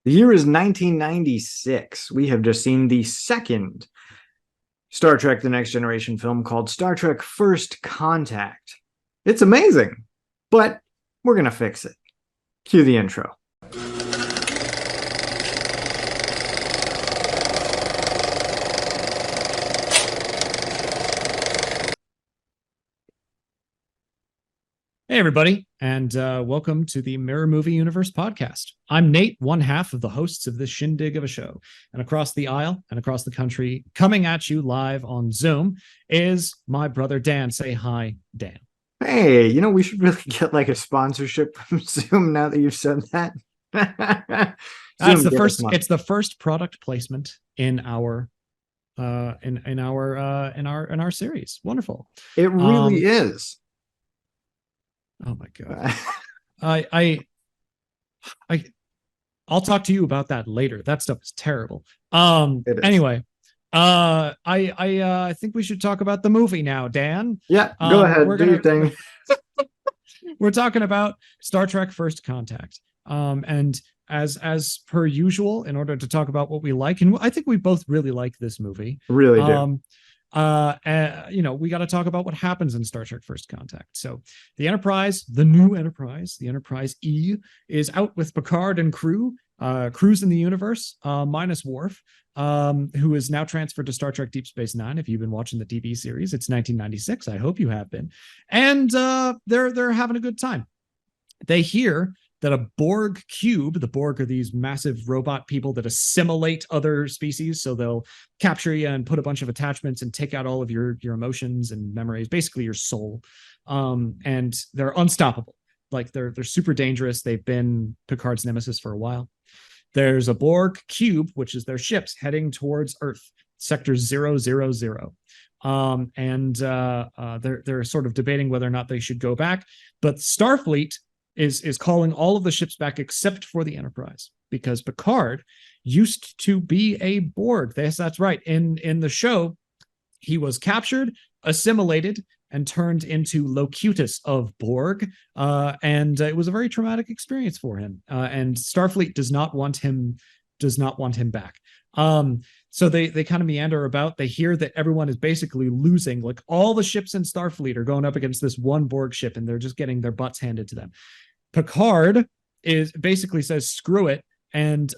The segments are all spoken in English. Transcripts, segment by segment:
The year is 1996. We have just seen the second Star Trek The Next Generation film called Star Trek First Contact. It's amazing, but we're going to fix it. Cue the intro. Hey, everybody, and welcome to the Mirror Movie Universe podcast. I'm Nate, one half of the hosts of this shindig of a show. And across the aisle and across the country, coming at you live on Zoom, is my brother Dan. Say hi, Dan. Hey, we should really get like a sponsorship from Zoom now that you've said that. That's the first. It's the first product placement in our in our series. Wonderful. It really is. Oh my god. I'll talk to you about that later. That stuff is terrible. Anyway, I think we should talk about the movie now, Dan. Yeah, go ahead. Do your thing. We're talking about Star Trek First Contact. And as per usual, in order to talk about what we like, and I think we both really like this movie. Really do. We got to talk about what happens in Star Trek First Contact. So the Enterprise, the new Enterprise, the Enterprise-E, is out with Picard and crew, cruising the universe, minus Worf, who is now transferred to Star Trek Deep Space Nine. If you've been watching the TV series, it's 1996. I hope you have been. And they're having a good time. They hear that a Borg cube, the Borg are these massive robot people that assimilate other species. So they'll capture you and put a bunch of attachments and take out all of your emotions and memories, basically your soul. And they're unstoppable. Like they're super dangerous. They've been Picard's nemesis for a while. There's a Borg cube, which is their ships heading towards Earth, sector 000. They're sort of debating whether or not they should go back. But Starfleet is calling all of the ships back except for the Enterprise, because Picard used to be a Borg. That's right. In the show, he was captured, assimilated, and turned into Locutus of Borg. And it was a very traumatic experience for him. And Starfleet does not want him back. So they kind of meander about. They hear that everyone is basically losing. Like all the ships in Starfleet are going up against this one Borg ship, and they're just getting their butts handed to them. Picard basically says, screw it. And,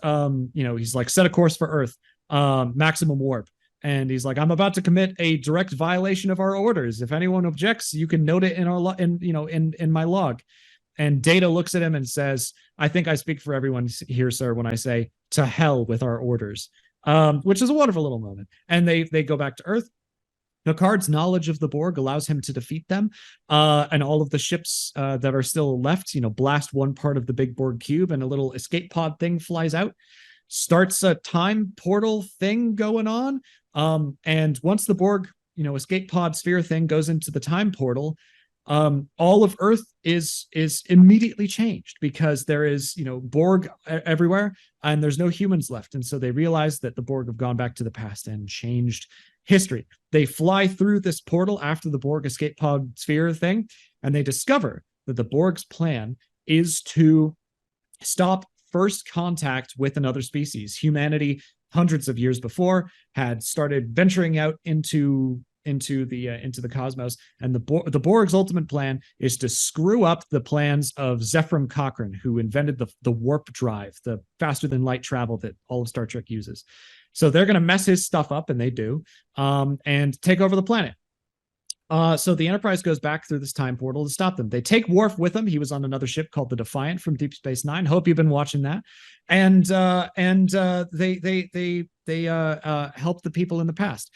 he's like, set a course for Earth, maximum warp. And he's like, I'm about to commit a direct violation of our orders. If anyone objects, you can note it in our in my log. And Data looks at him and says, I think I speak for everyone here, sir, when I say to hell with our orders, which is a wonderful little moment. And they go back to Earth. Picard's knowledge of the Borg allows him to defeat them, and all of the ships that are still left, blast one part of the big Borg cube, and a little escape pod thing flies out, starts a time portal thing going on. And once the Borg, escape pod sphere thing goes into the time portal, all of Earth is immediately changed, because there is, Borg everywhere, and there's no humans left. And so they realize that the Borg have gone back to the past and changed history. They fly through this portal after the Borg escape pod sphere thing, and they discover that the Borg's plan is to stop first contact with another species. Humanity, hundreds of years before, had started venturing out into the cosmos, and the Borg's ultimate plan is to screw up the plans of Zefram Cochrane, who invented the warp drive, the faster than light travel that all of Star Trek uses. So they're going to mess his stuff up, and they do, and take over the planet. So the Enterprise goes back through this time portal to stop them. They take Worf with them. He was on another ship called the Defiant from Deep Space Nine. Hope you've been watching that. And they help the people in the past.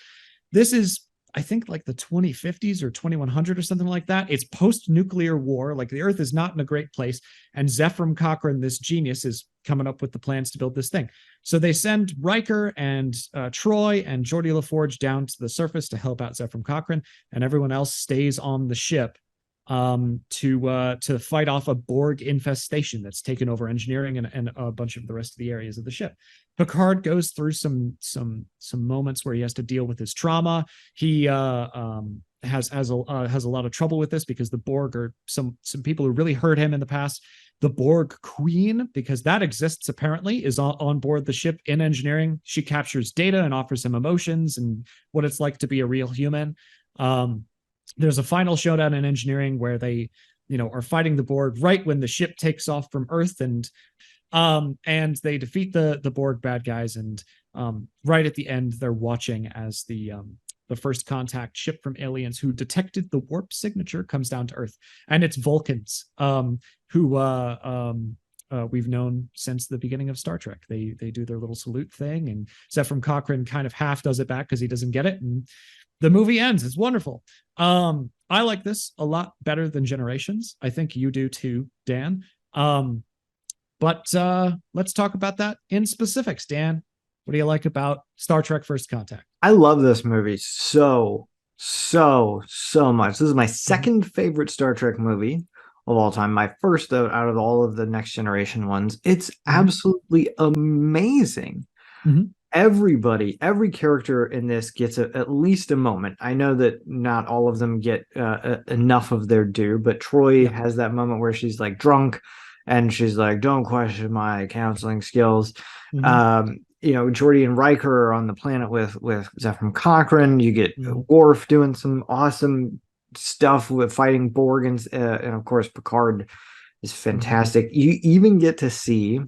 This is, I think, like the 2050s or 2100 or something like that. It's post-nuclear war. Like the Earth is not in a great place. And Zefram Cochrane, this genius, is coming up with the plans to build this thing. So they send Riker and Troy and Geordi LaForge down to the surface to help out Zefram Cochrane, and everyone else stays on the ship to fight off a Borg infestation that's taken over engineering and a bunch of the rest of the areas of the ship. Picard goes through some moments where he has to deal with his trauma. He has a lot of trouble with this because the Borg are some people who really hurt him in the past. the Borg Queen, because that exists apparently, is on board the ship in engineering. She captures data and offers him emotions and what it's like to be a real human. There's a final showdown in engineering where they, are fighting the Borg right when the ship takes off from Earth, and they defeat the Borg bad guys. And right at the end, they're watching as the first contact ship from aliens who detected the warp signature comes down to Earth, and it's Vulcans, who we've known since the beginning of Star Trek. They do their little salute thing, and Zefram Cochrane kind of half does it back because he doesn't get it, and the movie ends. It's wonderful. I like this a lot better than Generations. I think you do too, Dan. But let's talk about that in specifics. Dan, what do you like about Star Trek First Contact? I love this movie so much. This is my second favorite Star Trek movie of all time. My first out of all of the Next Generation ones. It's absolutely amazing. Mm-hmm. Every character in this gets at least a moment. I know that not all of them get enough of their due, but Troy has that moment where she's like drunk and she's like, "Don't question my counseling skills." Mm-hmm. Geordi and Riker are on the planet with Zefram Cochrane. You get Worf doing some awesome stuff with fighting Borg, and of course Picard is fantastic. Mm-hmm. You even get to see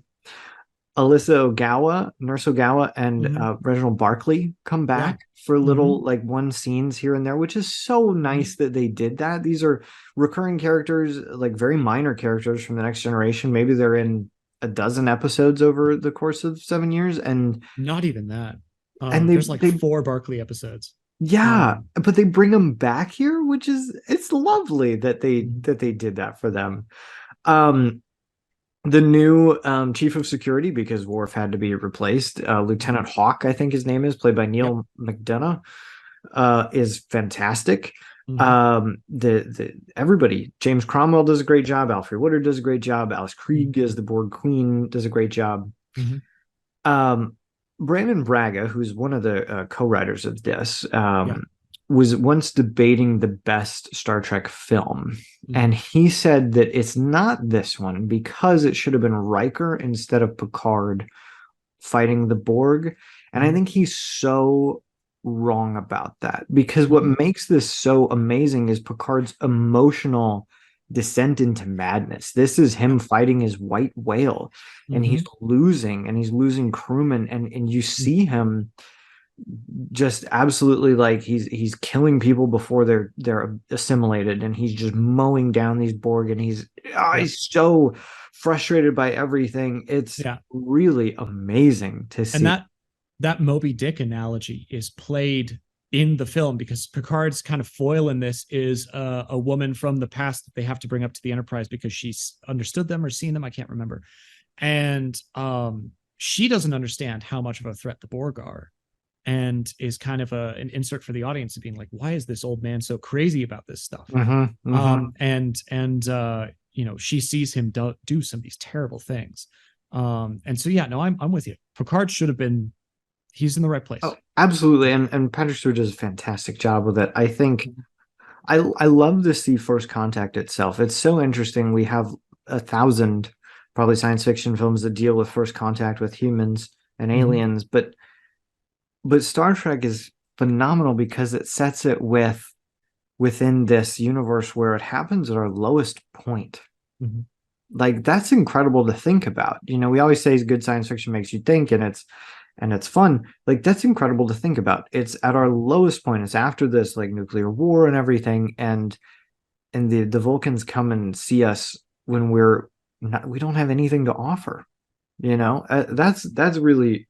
Alyssa Ogawa, Nurse Ogawa, and Reginald Barclay come back for little like one scenes here and there, which is so nice that they did that. These are recurring characters, like very minor characters from the Next Generation. Maybe they're in a dozen episodes over the course of 7 years, and not even that. And there's like 4 Barclay episodes. Yeah, but they bring them back here, which is it's lovely that they did that for them. The new chief of security, because Worf had to be replaced, Lieutenant Hawk, I think his name is, played by Neil McDonough, is fantastic. Everybody, James Cromwell does a great job, Alfred Woodard does a great job, Alice Krieg as the Borg Queen does a great job. Brandon Braga, who's one of the co-writers of this, was once debating the best Star Trek film. And he said that it's not this one because it should have been Riker instead of Picard fighting the Borg. And I think he's so wrong about that, because what makes this so amazing is Picard's emotional descent into madness. This is him fighting his white whale, and he's losing crewmen, and you see him just absolutely like he's killing people before they're assimilated, and he's just mowing down these Borg, and he's so frustrated by everything. It's really amazing to see. And that Moby Dick analogy is played in the film, because Picard's kind of foil in this is a woman from the past that they have to bring up to the Enterprise because she's understood them or seen them. I can't remember. And she doesn't understand how much of a threat the Borg are, and is kind of an insert for the audience of being like, why is this old man so crazy about this stuff? She sees him do some of these terrible things. And so, I'm with you. Picard should have been, he's in the right place. Oh, absolutely. And Patrick Stewart does a fantastic job with it. I think I love to see First Contact itself. It's so interesting. We have 1,000 probably science fiction films that deal with first contact with humans and aliens, but Star Trek is phenomenal because it sets it within this universe where it happens at our lowest point. Like, that's incredible to think about. We always say good science fiction makes you think, and it's fun. Like, that's incredible to think about. It's at our lowest point. It's after this like nuclear war and everything, and the Vulcans come and see us when we don't have anything to offer. That's really,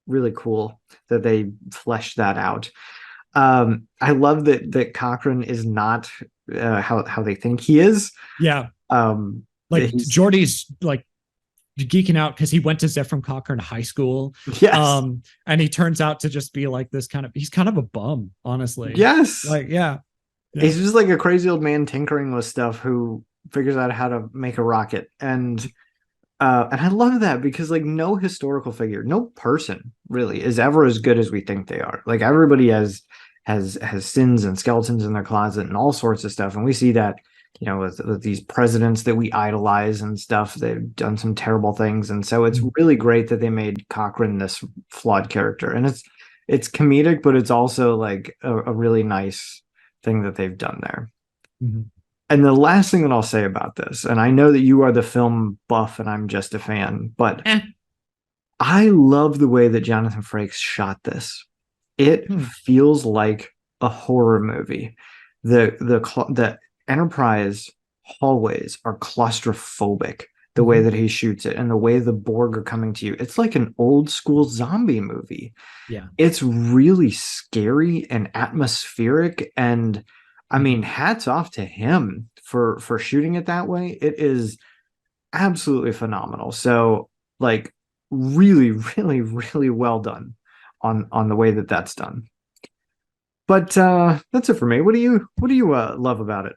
really cool that they fleshed that out. I love that Cochrane is not how they think he is. Geordi's like geeking out because he went to Zefram Cochrane high school. And he turns out to just be like this he's kind of a bum, honestly. He's just like a crazy old man tinkering with stuff who figures out how to make a rocket. And I love that, because like no historical figure, no person really is ever as good as we think they are. Like, everybody has sins and skeletons in their closet and all sorts of stuff, and we see that you know, with these presidents that we idolize and stuff. They've done some terrible things, and so it's really great that they made Cochrane this flawed character, and it's comedic, but it's also like a really nice thing that they've done there. Mm-hmm. And the last thing that I'll say about this, and I know that you are the film buff and I'm just a fan, but I love the way that Jonathan Frakes shot this. It feels like a horror movie. The Enterprise hallways are claustrophobic, the way that he shoots it and the way the Borg are coming to you. It's like an old school zombie movie. Yeah. It's really scary and atmospheric, and I mean, hats off to him for shooting it that way. It is absolutely phenomenal. So like really, really, really well done on the way that that's done. But that's it for me. What do you love about it?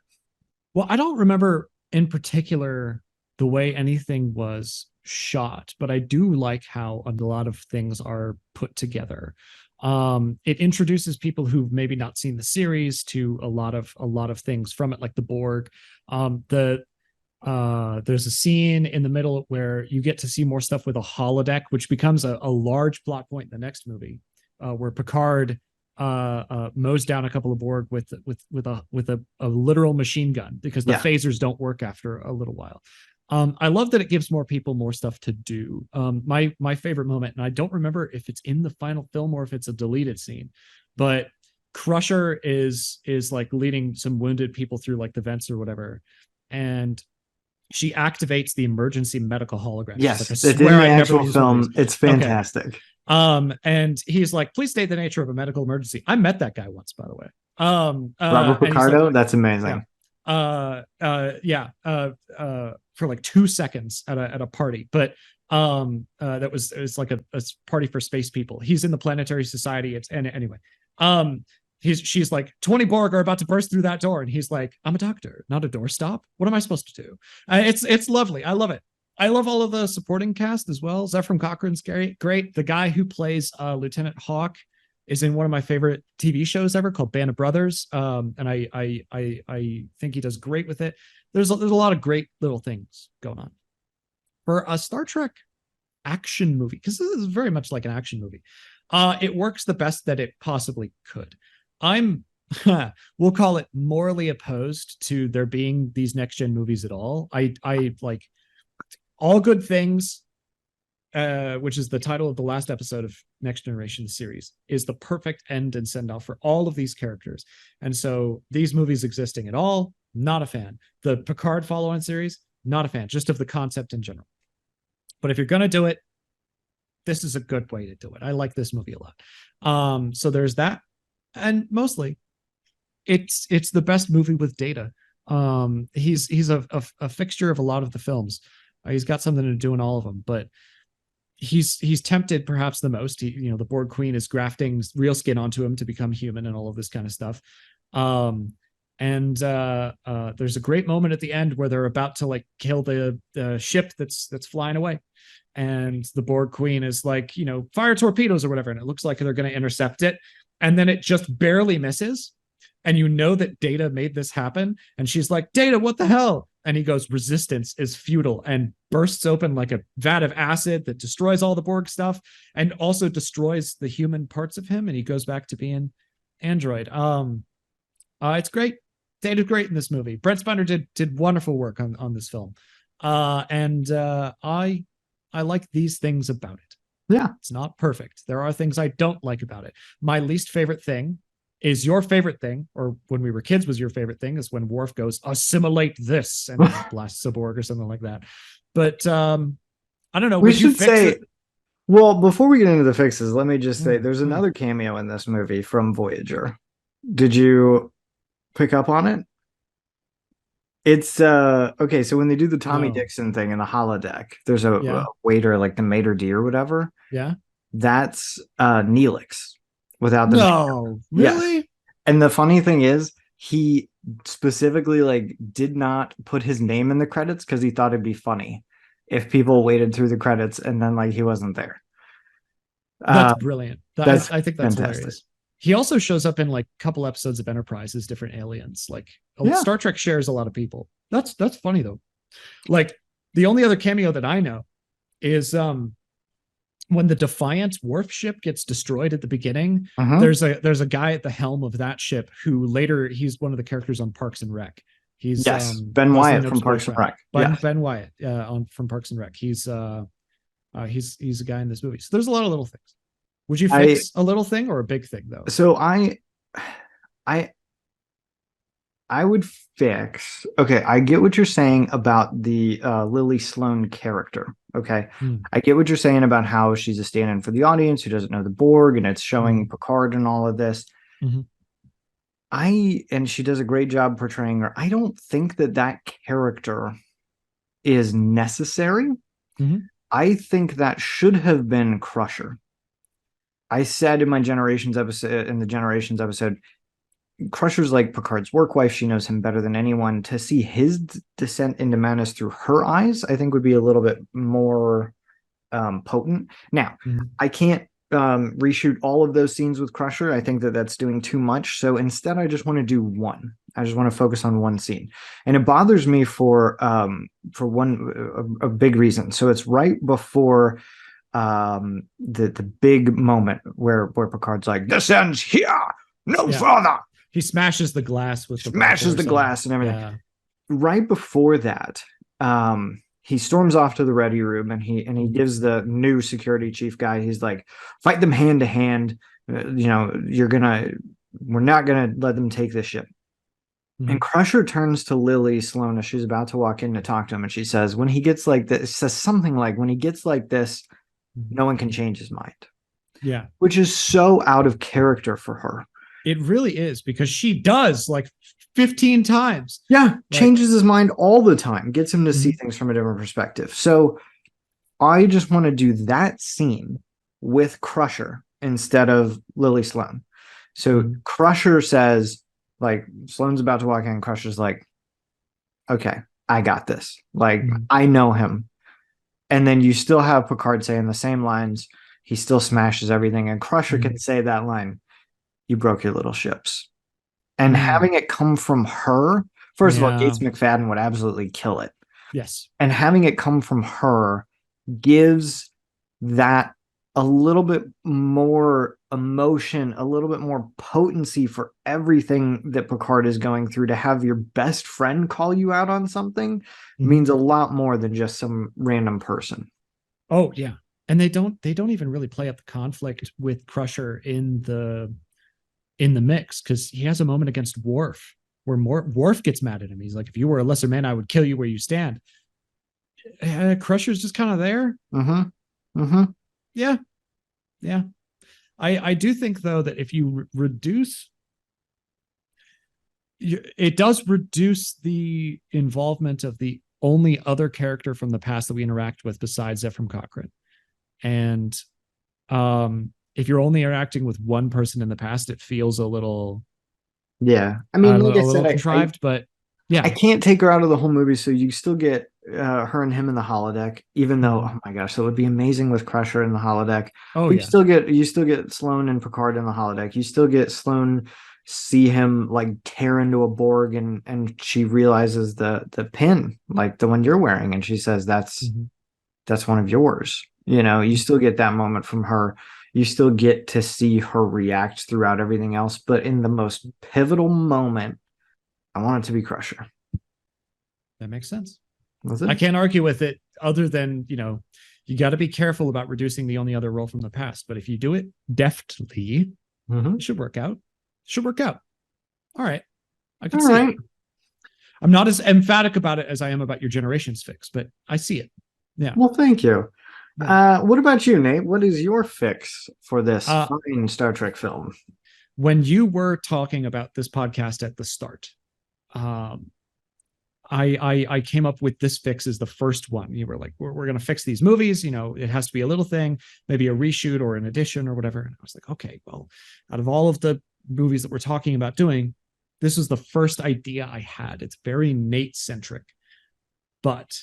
Well, I don't remember in particular the way anything was shot, but I do like how a lot of things are put together. It introduces people who've maybe not seen the series to a lot of things from it, like the Borg. There's a scene in the middle where you get to see more stuff with a holodeck, which becomes a large plot point in the next movie, where Picard mows down a couple of Borg with a literal machine gun, because the phasers don't work after a little while. I love that it gives more people more stuff to do. My favorite moment, and I don't remember if it's in the final film or if it's a deleted scene, but Crusher is like leading some wounded people through like the vents or whatever, and she activates the emergency medical hologram. Yes, like, it's in the actual film. It's fantastic. Okay. And he's like, please state the nature of a medical emergency. I met that guy once, by the way. Robert Picardo, like, that's amazing. For like 2 seconds at a party, but it was like a party for space people. He's in the Planetary Society. Anyway. She's like, 20 Borg are about to burst through that door, and he's like, I'm a doctor, not a doorstop. What am I supposed to do? It's lovely. I love it. I love all of the supporting cast as well. Zephram Cochrane's great. The guy who plays Lieutenant Hawk is in one of my favorite TV shows ever called Band of Brothers. And I think he does great with it. There's a lot of great little things going on for a Star Trek action movie, because this is very much like an action movie. It works the best that it possibly could. I'm we'll call it morally opposed to there being these next gen movies at all. I like All Good Things, which is the title of the last episode of Next Generation series, is the perfect end and send off for all of these characters. And so these movies existing at all, not a fan. The Picard follow-on series, not a fan, just of the concept in general. But if you're going to do it, this is a good way to do it. I like this movie a lot. So there's that. And mostly it's the best movie with Data. He's a fixture of a lot of the films. He's got something to do in all of them, but he's tempted perhaps the most. The Borg Queen is grafting real skin onto him to become human and all of this kind of stuff. And there's a great moment at the end where they're about to like kill the ship that's flying away, and the Borg Queen is like, fire torpedoes or whatever, and it looks like they're going to intercept it, and then it just barely misses, and that Data made this happen, and she's like, Data, what the hell? And he goes, resistance is futile, and bursts open like a vat of acid that destroys all the Borg stuff and also destroys the human parts of him, and he goes back to being android. It's great. Data's great in this movie. Brent Spiner did wonderful work on this film. And I like these things about it. Yeah. It's not perfect. There are things I don't like about it. My least favorite thing is your favorite thing, or when we were kids was your favorite thing, is when Worf goes, assimilate this, and blasts a Borg or something like that. But I don't know. We should say, well, before we get into the fixes, let me just say there's another cameo in this movie from Voyager. Did you pick up on it? It's okay, so when they do the Tommy Dixon thing in the holodeck, there's a waiter, like the maitre d' or whatever. Yeah. That's Neelix without the No, really? Yes. And the funny thing is, he specifically like did not put his name in the credits because he thought it'd be funny if people waited through the credits and then like he wasn't there. That's brilliant. I think that's fantastic. hilarious. He also shows up in like a couple episodes of Enterprise as different aliens. Like Yeah. Star Trek shares a lot of people. That's funny though. Like the only other cameo that I know is when the Defiant Worf ship gets destroyed at the beginning. There's a guy at the helm of that ship who later he's one of the characters on Parks and Rec. He's Yes, Ben Leslie Wyatt Knope's from Parks and boyfriend. Rec. Ben Wyatt from Parks and Rec. He's a guy in this movie. So there's a lot of little things. Would you fix a little thing or a big thing though? So I would fix. Okay, I get what you're saying about the Lily Sloan character. Okay, I get what you're saying about how she's a stand-in for the audience who doesn't know the Borg, and it's showing Picard and all of this. And she does a great job portraying her. I don't think that character is necessary. I think that should have been Crusher. I said in my Generations episode, Crusher's like Picard's work wife. She knows him better than anyone. To see his descent into madness through her eyes, I think would be a little bit more potent. Now, I can't reshoot all of those scenes with Crusher. I think that's doing too much. So instead, I just want to do one. I just want to focus on one scene, and it bothers me for a big reason. So it's right before the big moment where Picard's like, "This ends here, no further." He smashes the glass with the glass and everything. Yeah. Right before that, he storms off to the ready room and he gives the new security chief guy. He's like, "Fight them hand to hand. We're not gonna let them take this ship." And Crusher turns to Lily Sloan as she's about to walk in to talk to him, and she says, "When he gets like this," says something like, "When he gets like this, no one can change his mind." Yeah, which is so out of character for her. It really is, because she does like 15 times. Yeah, changes his mind all the time, gets him to see things from a different perspective. So I just want to do that scene with Crusher instead of Lily Sloan. So Crusher says, like, Sloan's about to walk in, Crusher's like, "Okay, I got this. Like, I know him." And then you still have Picard saying the same lines. He still smashes everything. And Crusher can say that line, "You broke your little ships." And having it come from her, first of all, Gates McFadden would absolutely kill it. Yes. And having it come from her gives that a little bit more emotion, a little bit more potency for everything that Picard is going through. To have your best friend call you out on something means a lot more than just some random person. Oh, yeah. And they don't even really play up the conflict with Crusher in the mix, because he has a moment against Worf where Worf gets mad at him. He's like, "If you were a lesser man, I would kill you where you stand." Crusher's just kind of there. Yeah. I do think though that if you reduce, it does reduce the involvement of the only other character from the past that we interact with besides Ephraim Cochrane. And if you're only interacting with one person in the past, it feels a little, I mean, like a little contrived. But yeah, I can't take her out of the whole movie, so you still get her and him in the holodeck, even though, oh my gosh, so it would be amazing with Crusher in the holodeck. You still get Sloan and Picard in the holodeck. You still get Sloan see him like tear into a Borg, and she realizes the pin, like the one you're wearing, and she says that's one of yours. You still get that moment from her. You still get to see her react throughout everything else, but in the most pivotal moment, I want it to be Crusher. That makes sense. I can't argue with it, other than, you got to be careful about reducing the only other role from the past. But if you do it deftly, it should work out. All right. I can see it. I'm not as emphatic about it as I am about your Generations fix, but I see it. Yeah. Well, thank you. What about you, Nate? What is your fix for this fine Star Trek film? When you were talking about this podcast at the start, I came up with this fix as the first one. You were like, we're going to fix these movies. It has to be a little thing, maybe a reshoot or an addition or whatever. And I was like, okay, well, out of all of the movies that we're talking about doing, this was the first idea I had. It's very Nate centric, but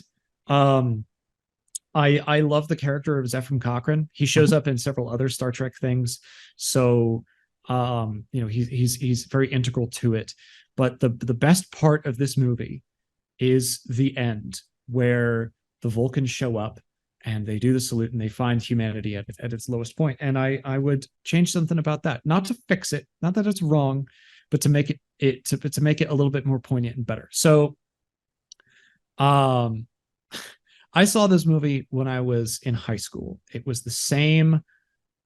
I love the character of Ephraim Cochrane. He shows up in several other Star Trek things. So He's very integral to it. But the best part of this movie is the end, where the Vulcans show up and they do the salute and they find humanity at its lowest point. And I would change something about that, not to fix it, not that it's wrong, but to make to make it a little bit more poignant and better. So, I saw this movie when I was in high school. It was the same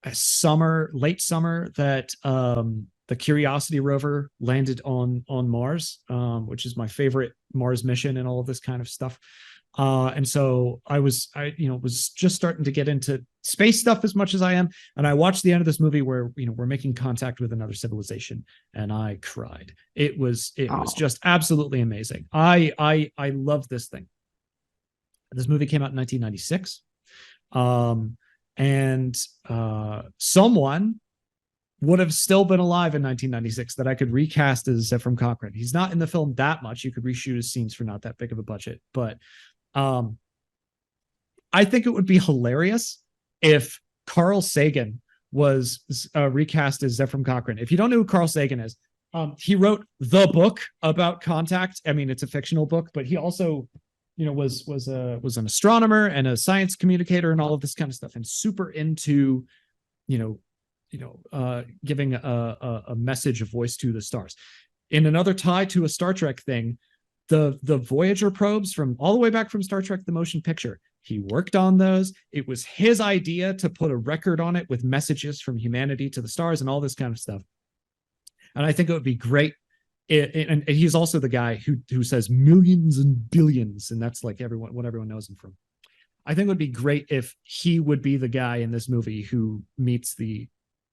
late summer that the Curiosity rover landed on Mars, which is my favorite Mars mission and all of this kind of stuff. And so I was just starting to get into space stuff as much as I am. And I watched the end of this movie where, we're making contact with another civilization, and I cried. It was just absolutely amazing. I love this thing. This movie came out in 1996. Someone would have still been alive in 1996 that I could recast as Zefram Cochrane. He's not in the film that much. You could reshoot his scenes for not that big of a budget, but I think it would be hilarious if Carl Sagan was recast as Zefram Cochrane. If you don't know who Carl Sagan is, he wrote the book about Contact. I mean, it's a fictional book, but he also, was an astronomer and a science communicator and all of this kind of stuff, and super into, giving a message, a voice to the stars. In another tie to a Star Trek thing, the Voyager probes from all the way back from Star Trek the Motion Picture, he worked on those. It was his idea to put a record on it with messages from humanity to the stars and all this kind of stuff. And I think it would be great. And he's also the guy who says millions and billions, and that's like what everyone knows him from. I think it would be great if he would be the guy in this movie who meets the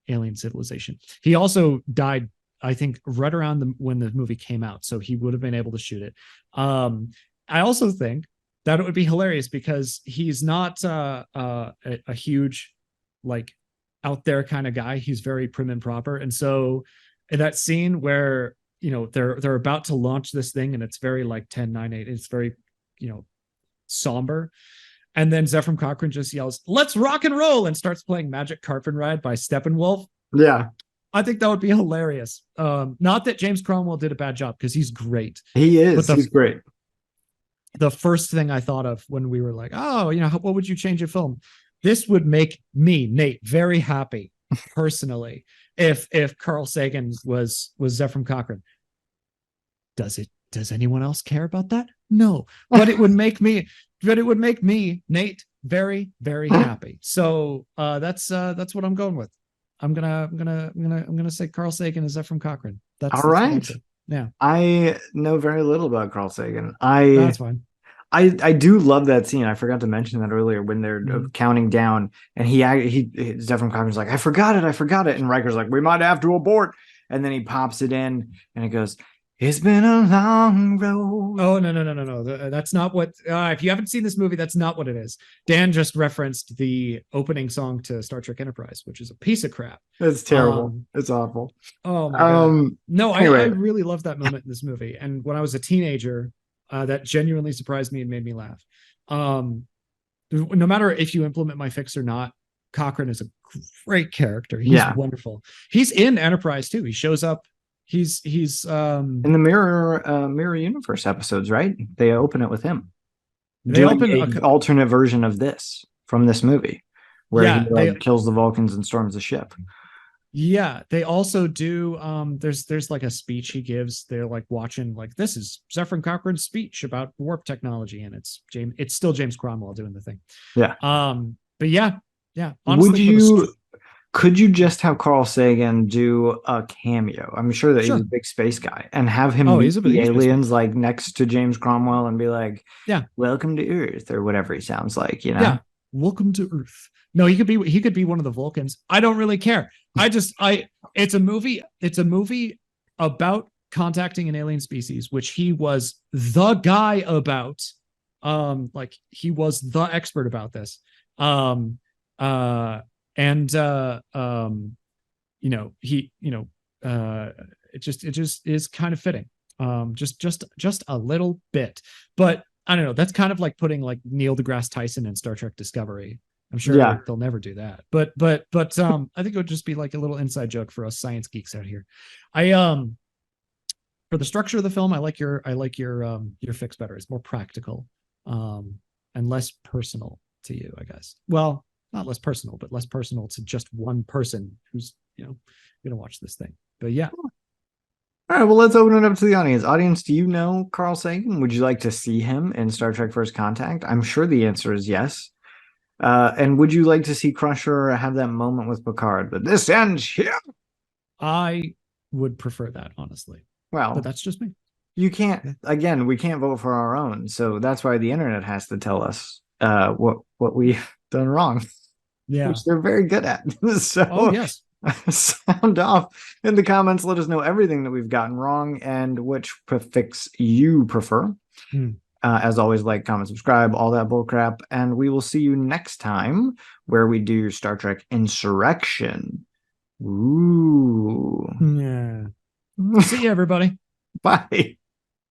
alien civilization. He also died, I think, right around when the movie came out, so he would have been able to shoot it. I also think that it would be hilarious because he's not a huge, like, out there kind of guy. He's very prim and proper, and so in that scene where they're about to launch this thing and it's very like 10-9-8, it's very somber, and then Zefram Cochrane just yells, "Let's rock and roll," and starts playing Magic Carpet Ride by Steppenwolf. Yeah. I think that would be hilarious. Not that James Cromwell did a bad job, because he's great. He is. He's great. The first thing I thought of when we were like, what would you change in film? This would make me, Nate, very happy personally if Carl Sagan was Zefram Cochrane. Does anyone else care about that? No. But it would make me, Nate, very, very happy. So that's what I'm going with. I'm gonna say Carl Sagan is Zefram Cochrane. That's all right. Yeah. I know very little about Carl Sagan. That's fine. I do love that scene. I forgot to mention that earlier when they're counting down, and Zefram Cochrane's like, I forgot it. And Riker's like, we might have to abort. And then he pops it in and it goes, "It's been a long road." Oh, no. That's not what, if you haven't seen this movie, that's not what it is. Dan just referenced the opening song to Star Trek Enterprise, which is a piece of crap. It's terrible. It's awful. Oh my God. No, anyway. I really love that moment in this movie. And when I was a teenager, that genuinely surprised me and made me laugh. No matter if you implement my fix or not, Cochrane is a great character. He's wonderful. He's in Enterprise too. He shows up. He's in the mirror universe episodes, right? They open it with him. They open an alternate version of this from this movie, where he kills the Vulcans and storms the ship. Yeah, they also do. There's like a speech he gives. They're like watching, like, this is Zefram Cochrane's speech about warp technology, and it's still James Cromwell doing the thing. Yeah. But yeah. Honestly, could you just have Carl Sagan do a cameo? I'm sure that he's a big space guy, and have him meet the aliens like next to James Cromwell and be like, "Welcome to Earth," or whatever he sounds like, Yeah, welcome to Earth. No, he could be one of the Vulcans. I don't really care. It's a movie about contacting an alien species, which he was the guy about. Like, he was the expert about this. It just is kind of fitting. Just a little bit, but I don't know. That's kind of like putting like Neil deGrasse Tyson in Star Trek Discovery. I'm sure Yeah. they'll never do that. But I think it would just be like a little inside joke for us science geeks out here. I for the structure of the film, I like your fix better. It's more practical, and less personal to you, I guess. Well, not less personal, but less personal to just one person who's, gonna watch this thing. But yeah. All right, well, let's open it up to the audience. Audience, do you know Carl Sagan? Would you like to see him in Star Trek First Contact? I'm sure the answer is yes. And would you like to see Crusher have that moment with Picard? But this ends here. I would prefer that, honestly. Well, but that's just me. You can't. Again, we can't vote for our own, so that's why the internet has to tell us what we've done wrong. Yeah, which they're very good at. So, oh yes, sound off in the comments. Let us know everything that we've gotten wrong and which prefix you prefer. As always, like, comment, subscribe, all that bullcrap, and we will see you next time where we do Star Trek Insurrection. Ooh. Yeah. See you, everybody. Bye.